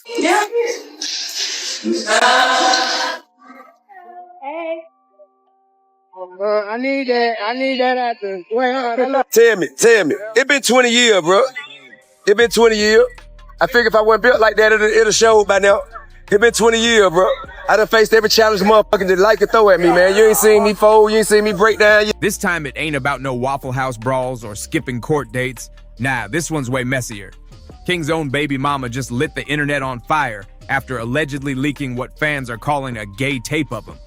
Yeah. I need that after. Tell me. It been 20 years, bro. It been 20 years. I figure if I wasn't built like that, it'll show by now. It been 20 years, bro. I done faced every challenge motherfucking that life could throw at me, man. You ain't seen me fold, you ain't seen me break down. This time it ain't about no Waffle House brawls or skipping court dates. Nah, this one's way messier. King's own baby mama just lit the internet on fire after allegedly leaking what fans are calling a gay tape of him.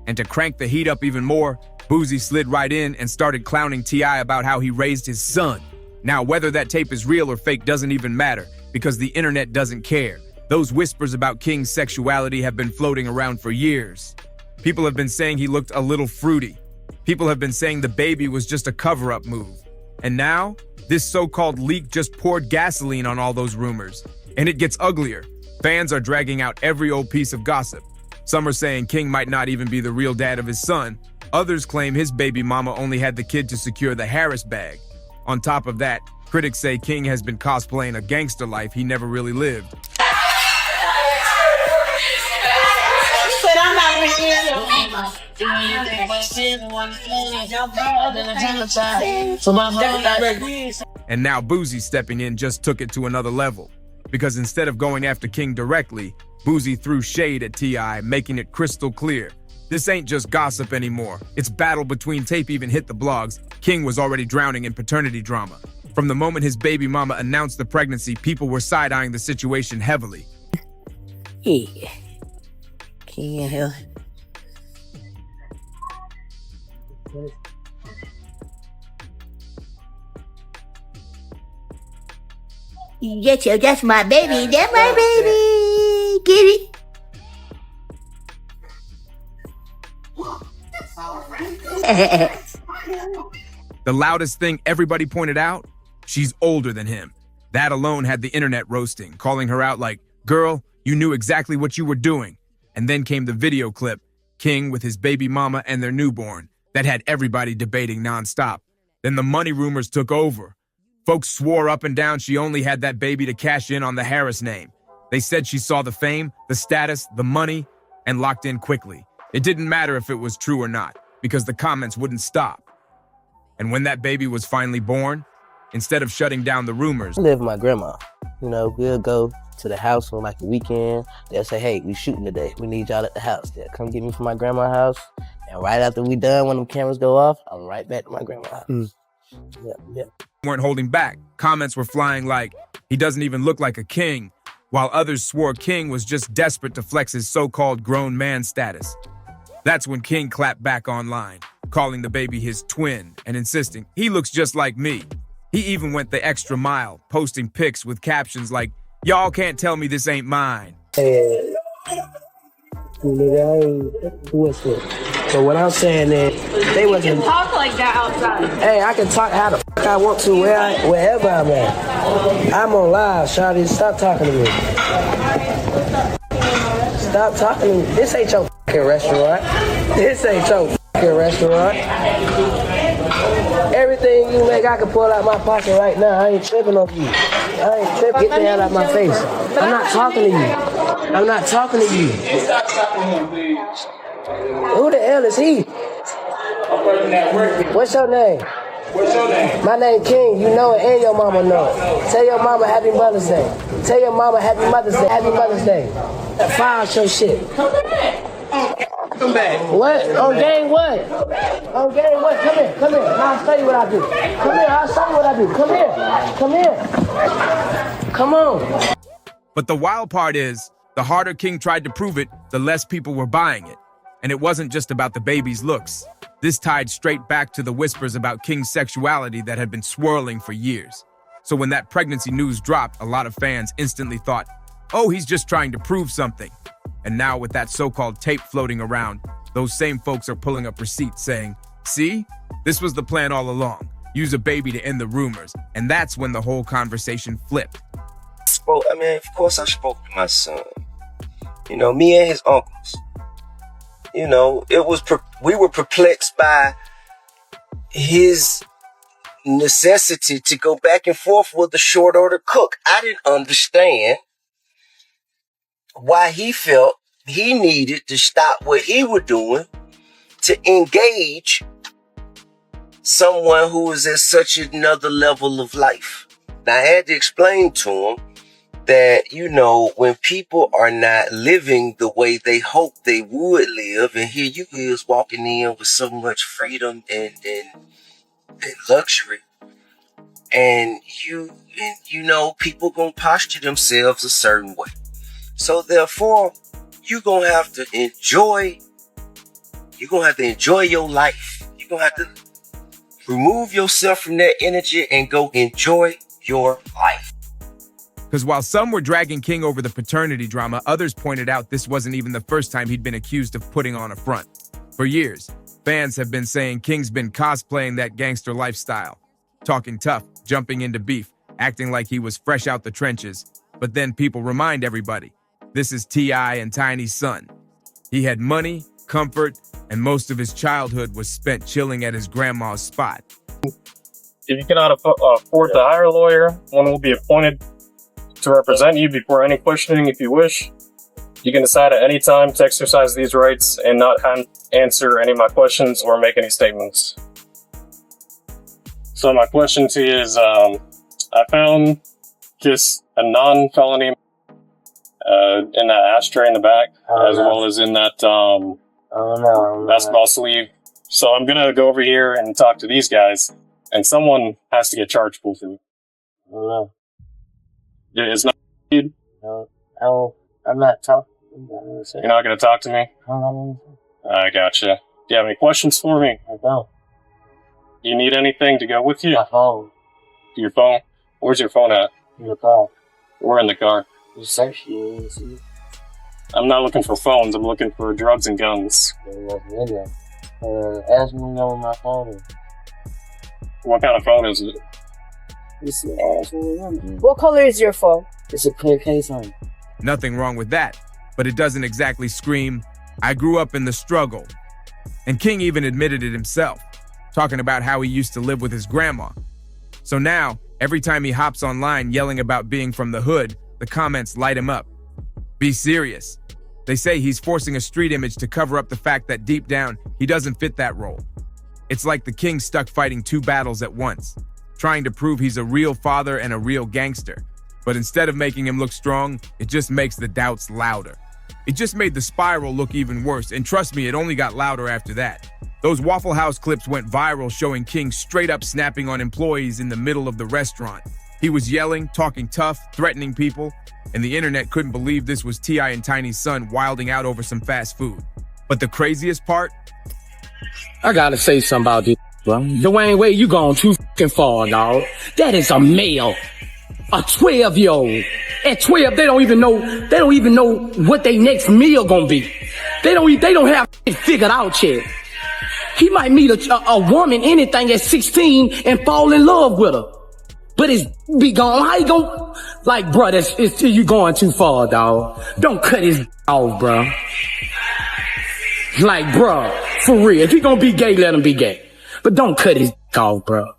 And to crank the heat up even more, Boosie slid right in and started clowning T.I about how he raised his son. Now, whether that tape is real or fake doesn't even matter, because the internet doesn't care. Those whispers about King's sexuality have been floating around for years. People have been saying he looked a little fruity. People have been saying the baby was just a cover-up move. And now, this so-called leak just poured gasoline on all those rumors. And it gets uglier. Fans are dragging out every old piece of gossip. Some are saying King might not even be the real dad of his son. Others claim his baby mama only had the kid to secure the Harris bag. On top of that, critics say King has been cosplaying a gangster life he never really lived. And now Boosie stepping in just took it to another level. Because instead of going after King directly, Boosie threw shade at T.I, making it crystal clear. This ain't just gossip anymore. It's battle between tape even hit the blogs. King was already drowning in paternity drama. From the moment his baby mama announced the pregnancy, people were side-eyeing the situation heavily. Yeah. King in here. That's my baby. That's my baby. Get it? The loudest thing everybody pointed out, she's older than him. That alone had the internet roasting, calling her out like, "Girl, you knew exactly what you were doing." And then came the video clip, King with his baby mama and their newborn, that had everybody debating nonstop. Then the money rumors took over. Folks swore up and down she only had that baby to cash in on the Harris name. They said she saw the fame, the status, the money, and locked in quickly. It didn't matter if it was true or not, because the comments wouldn't stop. And when that baby was finally born, instead of shutting down the rumors, I live with my grandma. You know, we'll go to the house on like a weekend. They'll say, "Hey, we shooting today. We need y'all at the house." They'll come get me from my grandma's house. And right after we done, when the cameras go off, I'm right back to my grandma's house. Yep. weren't holding back. Comments were flying like, "He doesn't even look like a king," while others swore King was just desperate to flex his so-called grown man status. That's when King clapped back online, calling the baby his twin and insisting, "He looks just like me." He even went the extra mile, posting pics with captions like, "Y'all can't tell me this ain't mine." Hey, nigga, I ain't bullshit. So what I'm saying is, they wasn't. You can talk like that outside. Hey, I can talk how the fuck I want to wherever I'm at. I'm on live, Shawty. Stop talking to me. Stop talking to me. This ain't your fucking restaurant. This ain't your fucking restaurant. Everything you make, I can pull out my pocket right now. I ain't tripping on you. I ain't tripping. Get the hell out of my face. I'm not talking to you. I'm not talking to you. Who the hell is he? What's your name? What's your name? My name King. You know it and your mama know it. Tell your mama Happy Mother's Day. Tell your mama Happy Mother's Day. Happy Mother's Day. File your shit. Come back. What? On game what? On game what? Come here. Come here. I'll show you what I do. Come here. I'll show you what I do. Come here. Come here. Come on. But the wild part is, the harder King tried to prove it, the less people were buying it. And it wasn't just about the baby's looks. This tied straight back to the whispers about King's sexuality that had been swirling for years. So when that pregnancy news dropped, a lot of fans instantly thought, "Oh, he's just trying to prove something." And now with that so-called tape floating around, those same folks are pulling up receipts saying, "See, this was the plan all along. Use a baby to end the rumors." And that's when the whole conversation flipped. Of course I spoke to my son. Me and his uncles. We were perplexed by his necessity to go back and forth with the short order cook. I didn't understand why he felt he needed to stop what he was doing to engage someone who was at such another level of life. And I had to explain to him that, you know, when people are not living the way they hope they would live, and here you is walking in with so much freedom and luxury, and you know, people gonna posture themselves a certain way. So therefore, you're gonna have to enjoy your life. You're gonna have to remove yourself from that energy and go enjoy your life. Because while some were dragging King over the paternity drama, others pointed out this wasn't even the first time he'd been accused of putting on a front. For years, fans have been saying King's been cosplaying that gangster lifestyle, talking tough, jumping into beef, acting like he was fresh out the trenches. But then people remind everybody, this is T.I and Tiny's son. He had money, comfort, and most of his childhood was spent chilling at his grandma's spot. If you cannot afford to hire a lawyer, one will be appointed to represent you before any questioning if you wish. You can decide at any time to exercise these rights and not answer any of my questions or make any statements. So my question to you is, I found just a non-felony in that ashtray in the back, as well as in that basketball sleeve. So I'm gonna go over here and talk to these guys, and someone has to get charged with it. No. It's not feud. No, I'm not talking. You're not gonna talk to me? I gotcha. Do you have any questions for me? I don't. You need anything to go with you? My phone. Your phone? Where's your phone at? In the car. We're in the car. You search you see. I'm not looking for phones, I'm looking for drugs and guns. Ask me where my phone is. What kind of phone is it? What color is your phone? It's a clear case on it. Nothing wrong with that, but it doesn't exactly scream, I grew up in the struggle. And King even admitted it himself, talking about how he used to live with his grandma. So now, every time he hops online yelling about being from the hood, the comments light him up. Be serious. They say he's forcing a street image to cover up the fact that deep down, he doesn't fit that role. It's like the King stuck fighting two battles at once, trying to prove he's a real father and a real gangster. But instead of making him look strong, it just makes the doubts louder. It just made the spiral look even worse, and trust me, it only got louder after that. Those Waffle House clips went viral showing King straight up snapping on employees in the middle of the restaurant. He was yelling, talking tough, threatening people, and the internet couldn't believe this was T.I and Tiny's son wilding out over some fast food. But the craziest part? I gotta say something about this, bro. Dwayne Wade, you gone too fucking far, dog. That is a male. A 12-year-old. At 12, they don't even know what their next meal gonna be. They don't have it figured out yet. He might meet a woman, anything at 16 and fall in love with her. But it's be gone. How you gonna, like, bro, you going too far, dog. Don't cut his off, bro. Like, bro, for real. If he gonna be gay, let him be gay. But don't cut his off, bro.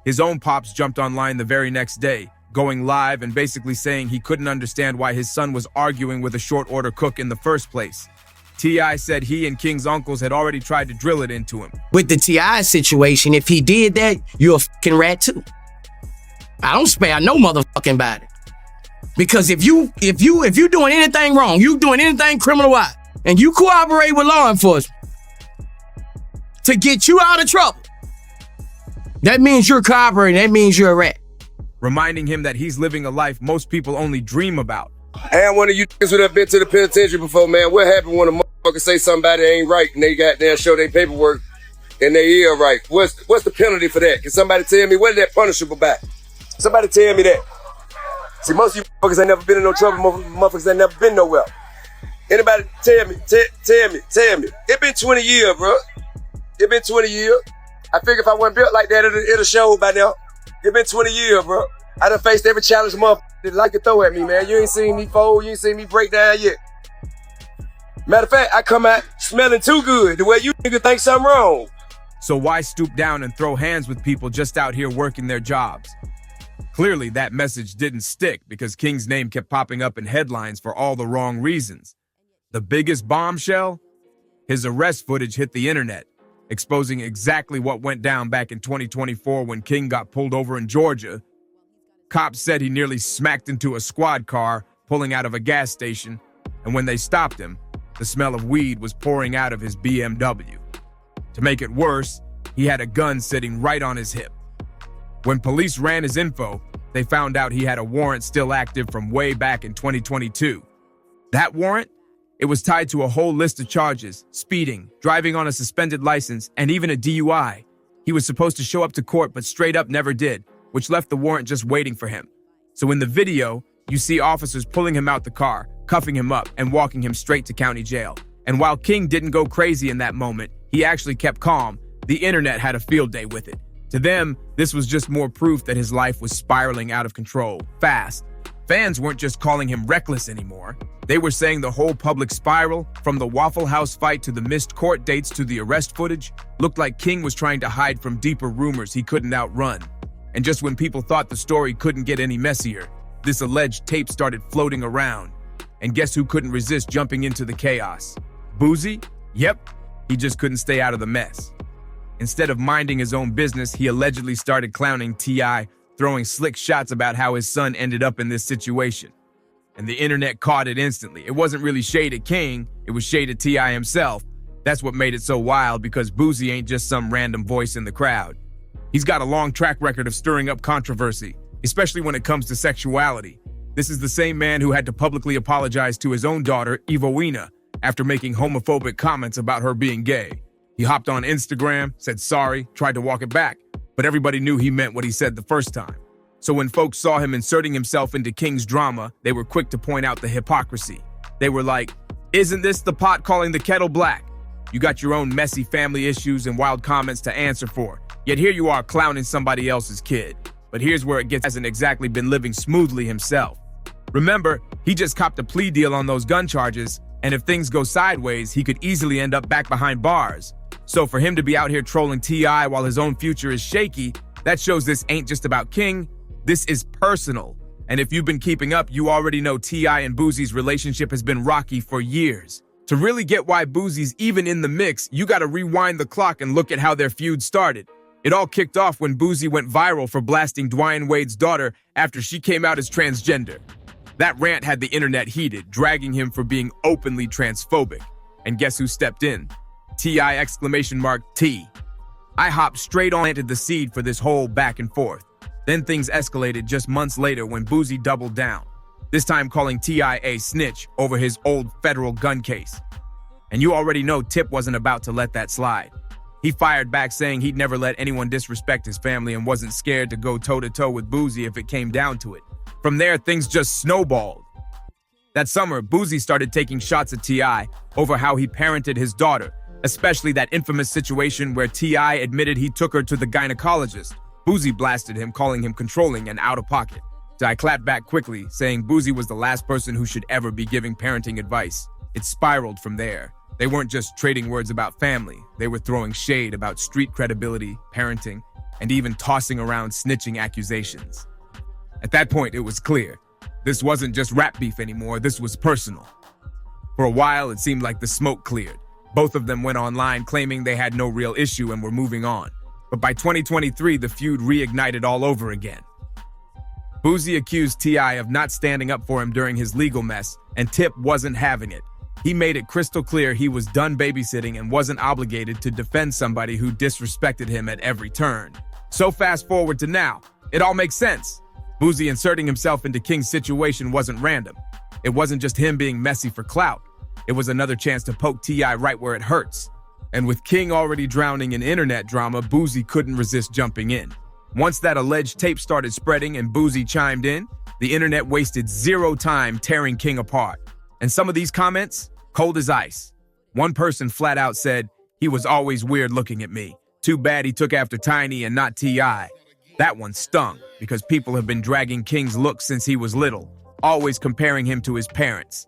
His own pops jumped online the very next day, going live and basically saying he couldn't understand why his son was arguing with a short order cook in the first place. T.I said he and King's uncles had already tried to drill it into him. With the T.I situation, if he did that, you're a fucking rat too. I don't spare no motherfucking body. Because if you doing anything wrong, you doing anything criminal-wise, and you cooperate with law enforcement to get you out of trouble, that means you're cooperating, that means you're a rat. Reminding him that he's living a life most people only dream about. I am one of you niggas who have been to the penitentiary before, man. What happened when a motherfucker say somebody ain't right and they goddamn show their paperwork and they is right? What's the penalty for that? Can somebody tell me what is that punishable by? Somebody tell me that. See, most of you motherfuckers ain't never been in no trouble. Motherfuckers ain't never been nowhere. Anybody tell me. It been 20 years, bro. It been 20 years. I figure if I wasn't built like that, it'll show by now. It been 20 years, bro. I done faced every challenge motherfucker that like to throw at me, man. You ain't seen me fold. You ain't seen me break down yet. Matter of fact, I come out smelling too good the way you nigga think something wrong. So why stoop down and throw hands with people just out here working their jobs? Clearly, that message didn't stick because King's name kept popping up in headlines for all the wrong reasons. The biggest bombshell? His arrest footage hit the internet, exposing exactly what went down back in 2024 when King got pulled over in Georgia. Cops said he nearly smacked into a squad car pulling out of a gas station, and when they stopped him, the smell of weed was pouring out of his BMW. To make it worse, he had a gun sitting right on his hip. When police ran his info, they found out he had a warrant still active from way back in 2022. That warrant? It was tied to a whole list of charges: speeding, driving on a suspended license, and even a DUI. He was supposed to show up to court but straight up never did, which left the warrant just waiting for him. So in the video, you see officers pulling him out the car, cuffing him up, and walking him straight to county jail. And while King didn't go crazy in that moment, he actually kept calm. The internet had a field day with it. To them, this was just more proof that his life was spiraling out of control, fast. Fans weren't just calling him reckless anymore. They were saying the whole public spiral, from the Waffle House fight to the missed court dates to the arrest footage, looked like King was trying to hide from deeper rumors he couldn't outrun. And just when people thought the story couldn't get any messier, this alleged tape started floating around. And guess who couldn't resist jumping into the chaos? Boosie? Yep, he just couldn't stay out of the mess. Instead of minding his own business, he allegedly started clowning T.I, throwing slick shots about how his son ended up in this situation. And the internet caught it instantly. It wasn't really shade at King, it was shade at T.I himself. That's what made it so wild, because Boosie ain't just some random voice in the crowd. He's got a long track record of stirring up controversy, especially when it comes to sexuality. This is the same man who had to publicly apologize to his own daughter, Evowina, after making homophobic comments about her being gay. He hopped on Instagram, said sorry, tried to walk it back, but everybody knew he meant what he said the first time. So when folks saw him inserting himself into King's drama, they were quick to point out the hypocrisy. They were like, "Isn't this the pot calling the kettle black? You got your own messy family issues and wild comments to answer for, yet here you are clowning somebody else's kid." But here's where it gets: hasn't exactly been living smoothly himself. Remember, he just copped a plea deal on those gun charges, and if things go sideways, he could easily end up back behind bars. So for him to be out here trolling T.I while his own future is shaky, that shows this ain't just about King, this is personal. And if you've been keeping up, you already know T.I and Boosie's relationship has been rocky for years. To really get why Boosie's even in the mix, you gotta rewind the clock and look at how their feud started. It all kicked off when Boosie went viral for blasting Dwayne Wade's daughter after she came out as transgender. That rant had the internet heated, dragging him for being openly transphobic. And guess who stepped in? T.I T. I hopped straight on into the seed for this whole back and forth. Then things escalated just months later when Boosie doubled down, this time calling T.I a snitch over his old federal gun case. And you already know Tip wasn't about to let that slide. He fired back saying he'd never let anyone disrespect his family and wasn't scared to go toe-to-toe with Boosie if it came down to it. From there, things just snowballed. That summer, Boosie started taking shots at T.I over how he parented his daughter, especially that infamous situation where T.I admitted he took her to the gynecologist. Boosie blasted him, calling him controlling and out of pocket. T.I clapped back quickly, saying Boosie was the last person who should ever be giving parenting advice. It spiraled from there. They weren't just trading words about family, they were throwing shade about street credibility, parenting, and even tossing around snitching accusations. At that point, it was clear. This wasn't just rap beef anymore, this was personal. For a while, it seemed like the smoke cleared. Both of them went online claiming they had no real issue and were moving on. But by 2023, the feud reignited all over again. Boosie accused T.I of not standing up for him during his legal mess, and Tip wasn't having it. He made it crystal clear he was done babysitting and wasn't obligated to defend somebody who disrespected him at every turn. So fast forward to now, it all makes sense. Boosie inserting himself into King's situation wasn't random. It wasn't just him being messy for clout. It was another chance to poke T.I right where it hurts. And with King already drowning in internet drama, Boosie couldn't resist jumping in. Once that alleged tape started spreading and Boosie chimed in, the internet wasted zero time tearing King apart. And some of these comments, cold as ice. One person flat out said, "He was always weird looking at me. Too bad he took after Tiny and not T.I." That one stung, because people have been dragging King's looks since he was little, always comparing him to his parents.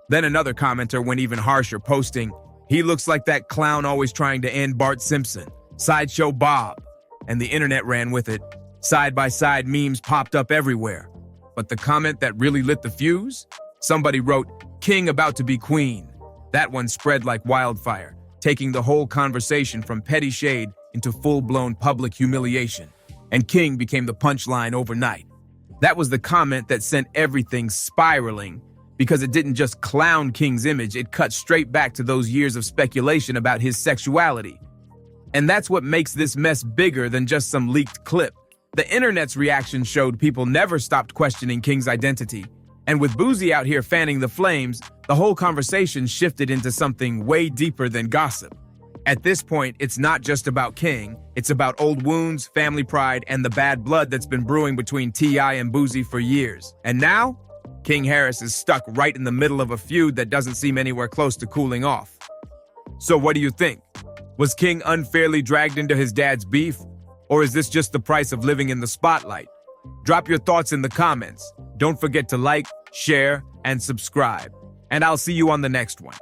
Then another commenter went even harsher, posting, "He looks like that clown always trying to end Bart Simpson, Sideshow Bob." And the internet ran with it. Side-by-side memes popped up everywhere. But the comment that really lit the fuse? Somebody wrote, "King about to be queen." That one spread like wildfire, taking the whole conversation from petty shade into full-blown public humiliation. And King became the punchline overnight. That was the comment that sent everything spiraling, because it didn't just clown King's image, it cut straight back to those years of speculation about his sexuality. And that's what makes this mess bigger than just some leaked clip. The internet's reaction showed people never stopped questioning King's identity. And with Boosie out here fanning the flames, the whole conversation shifted into something way deeper than gossip. At this point, it's not just about King, it's about old wounds, family pride, and the bad blood that's been brewing between T.I and Boosie for years. And now, King Harris is stuck right in the middle of a feud that doesn't seem anywhere close to cooling off. So what do you think? Was King unfairly dragged into his dad's beef? Or is this just the price of living in the spotlight? Drop your thoughts in the comments. Don't forget to like, share, and subscribe. And I'll see you on the next one.